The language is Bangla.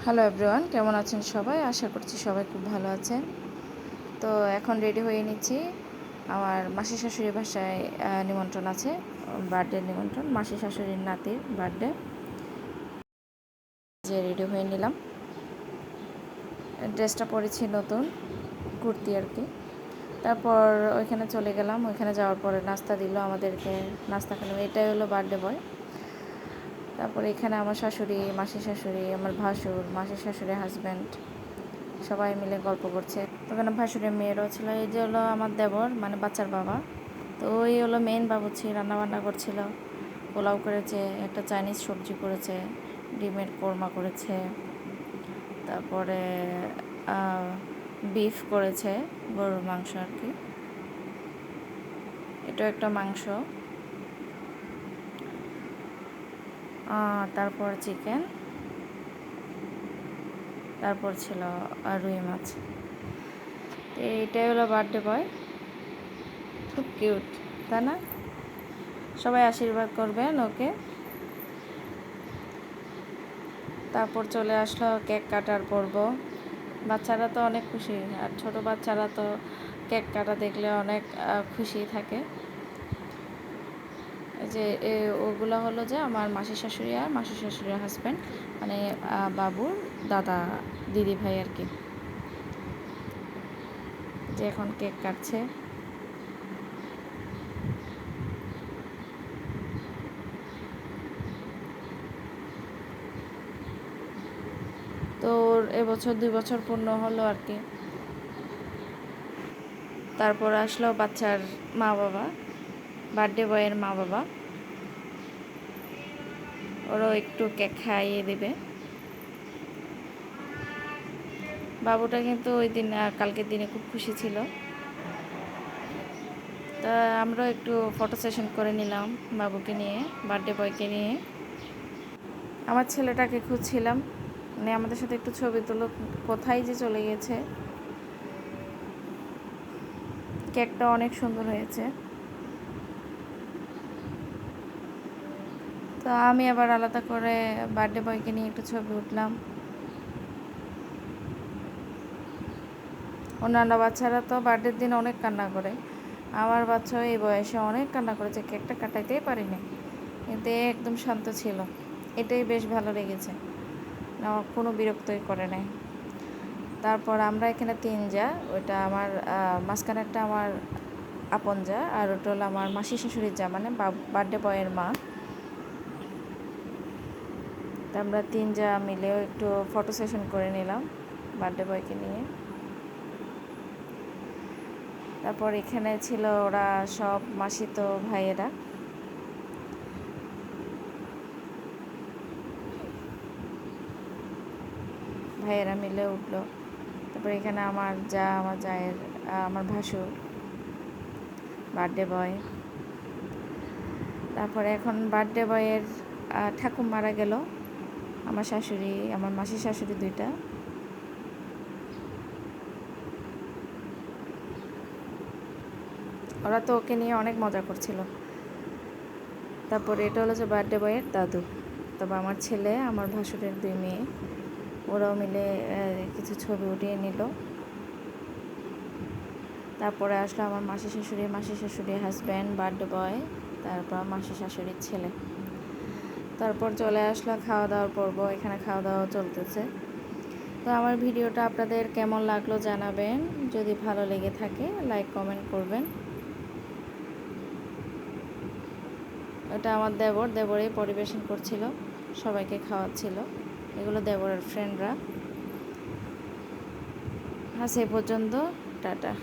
হ্যালো এভরিওয়ান, কেমন আছেন সবাই? আশা করছি সবাই খুব ভালো আছেন। তো এখন রেডি হয়ে নিচ্ছি। আমার মাসি শাশুড়ির বাসায় নিমন্ত্রণ আছে, বার্থডে নিমন্ত্রণ, মাসি শাশুড়ির নাতির বার্থডে। যে রেডি হয়ে নিলাম, ড্রেসটা পরেছি নতুন, কুর্তি আর কি। তারপর ওইখানে চলে গেলাম। ওইখানে যাওয়ার পরে নাস্তা দিল আমাদেরকে, নাস্তা খেলাম। এটাই হলো বার্থডে বয়। তারপরে এখানে আমার শাশুড়ি, মাসি শাশুড়ি, আমার ভাসুর, মাসি শাশুড়ির হাজব্যান্ড সবাই মিলে গল্প করছে। ওখানে ভাসুরের মেয়েরও ছিল। এই যে হলো আমার দেবর, মানে বাচ্চার বাবা। তো ওই হলো মেইন বাবুর্চি, রান্নাবান্না করছিল। পোলাও করেছে, একটা চাইনিজ সবজি করেছে, ডিমের কোরমা করেছে, তারপরে বিফ করেছে, গরুর মাংস আর কি। এটা একটা মাংস, তারপর চিকেন, তারপর ছিল রুই মাছ। এইটাই হলো বার্থডে বয়। খুব কিউট, তাই না? সবাই আশীর্বাদ করবেন ওকে। তারপর চলে আসলো কেক কাটার পর্ব। বাচ্চারা তো অনেক খুশি, আর ছোট বাচ্চারা তো কেক কাটা দেখলে অনেক খুশি থাকে। যে ওগুলো হলো যে আমার মাসি শাশুড়ি আর মাসি শাশুড়ির হাজব্যান্ড, মানে বাবুর দাদা দিদি ভাই আর কি, যে এখন কেক কাটছে। তো এবছর 2 বছর পূর্ণ হলো আর কি। তারপর আসলো বাচ্চার মা বাবা, বার্থডে বয়ের মা বাবা। ওরাও একটু কেক খাইয়ে দেবে। বাবুটা কিন্তু ওই দিন, কালকের দিনে খুব খুশি ছিল। তা আমরাও একটু ফটো সেশন করে নিলাম বাবুকে নিয়ে, বার্থডে বয়কে নিয়ে। আমার ছেলেটাকে খুঁজছিলাম, মানে আমাদের সাথে একটু ছবি তুলো, কোথায় যে চলে গেছে। কেকটা অনেক সুন্দর হয়েছে। তো আমি আবার আলাদা করে বার্থডে বয়কে নিয়ে একটু ছবি উঠলাম। অন্যান্য বাচ্চারা তো বার্থডের দিন অনেক কান্না করে, আমার বাচ্চাও এই বয়সে অনেক কান্না করেছে, কেকটা কাটাইতেই পারিনি, কিন্তু একদম শান্ত ছিল। এটাই বেশ ভালো লেগেছে, কোনো বিরক্তই করে নাই। তারপর আমরা এখানে 3 যা, ওইটা আমার মাঝখানে একটা আমার আপন যা, আর ওটা হলো আমার মাসি শাশুড়ির যা, মানে বার্থডে বয়ের মা। তা আমরা 3 যা মিলেও একটু ফটো সেশন করে নিলাম বার্থডে বয়কে নিয়ে। তারপর এখানে ছিল ওরা সব মাসিতো ভাইয়েরা। ভাইয়েরা মিলে উঠলো। তারপর এখানে আমার যা, আমার জায়ের, আমার ভাসুর, বার্থডে বয়। তারপরে এখন বার্থডে বয়ের ঠাকুর মারা গেল, আমার শাশুড়ি, আমার মাসি শাশুড়ি 2টা। ওরা তো ওকে নিয়ে অনেক মজা করছিল। তারপরে এটা হলো যে বার্থডে বয়ের দাদু। তবে আমার ছেলে, আমার ভাসুরের 2 মেয়ে, ওরাও মিলে কিছু ছবি উঠিয়ে নিল। তারপরে আসলো আমার মাসি শাশুড়ির হাজব্যান্ড, বার্থডে বয়, তারপর মাসি শাশুড়ির ছেলে। তারপর চলে আসলো খাওয়া দাওয়ার পর্ব। এখানে খাওয়া দাওয়া চলতেছে। তো আমার ভিডিওটা আপনাদের কেমন লাগলো জানাবেন। যদি ভালো লেগে থাকে লাইক কমেন্ট করবেন। এটা আমার দেবরই পরিবেশন করছিল, সবাইকে খাওয়াচ্ছিল। এগুলো দেবরের ফ্রেন্ডরা। সে পর্যন্ত, টাটা।